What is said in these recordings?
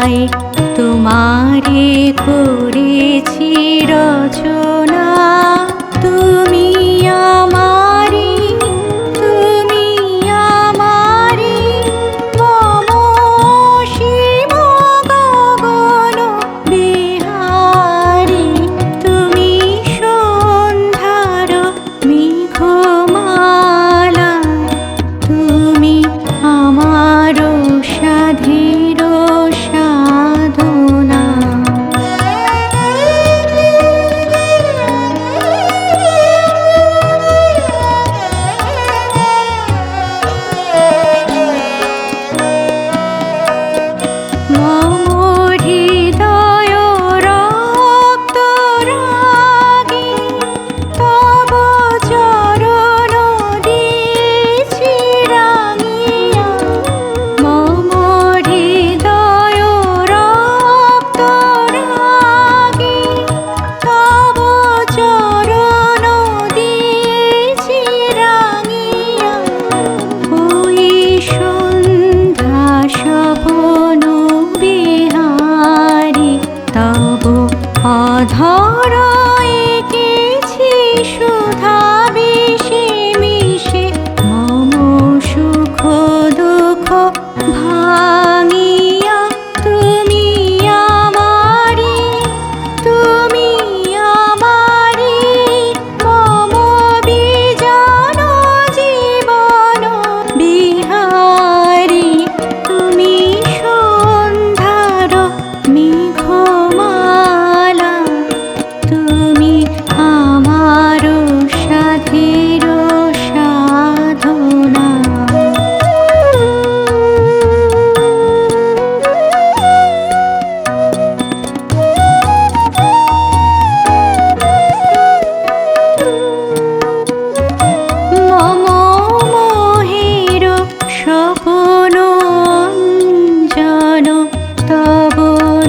মিশায় তোমারে করেছি রচনা। তুমি আমারি, তুমি আমারি, মম অসীম গগন বিহারী। তুমি সন্ধ্যার মেঘমালা, তুমি আমার সাধের সাধনা। মম হৃদয় রক্ত রাগে তব চরণ দিয়েছি রাঙিয়া। মম হৃদয় রক্ত রাগে তব চরণ দিয়েছি রাঙিয়া। ওই সন্ধ্যা স্বপন বিহারী, তব অধর এঁকেছি সুধা বিষে মিশে। মম সুখ দুঃখ ভাঙিয়া তুমি আমারি, তুমি আমারি, মম বিজন জীবন বিহারী। তুমি সন্ধ্যার মেঘমালা, তুমি আমার সাধের সাধনা। মম মোহের স্বপন অঞ্জন তব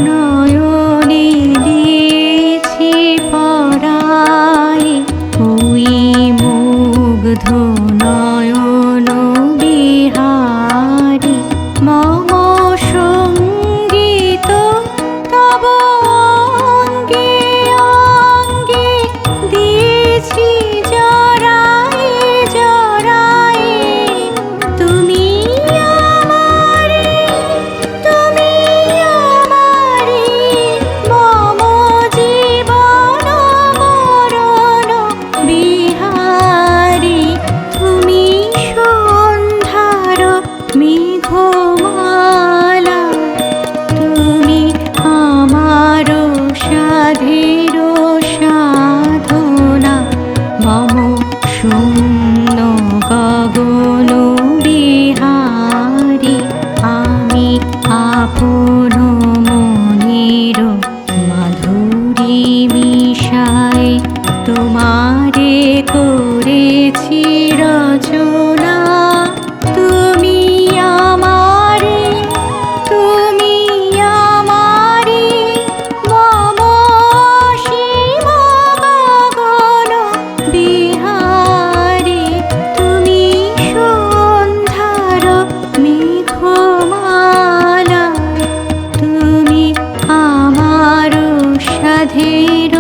নয়নে দিয়েছি পরায়। ওই মুগ্ধ নয়ন বিহারী, মম সঙ্গীত তব অঙ্গে অঙ্গে দিয়েছি জরায়ে জরায়ে। তুমি আমারি, তুমি আমারি, মম জীবন মরণ বিহারী। তুমি সন্ধ্যার মেঘমালা, তুমি আমার সাধের সাধনা। মম শূন্য গগন বিহারী, আমি আপন মনের মাধুরী মিশায় তোমারে করেছি রচনা। তুমি আমারি, তুমি আমারি, মম অসীম গগন বিহারী। তুমি সন্ধ্যার মেঘমালা, তুমি আমার সাধের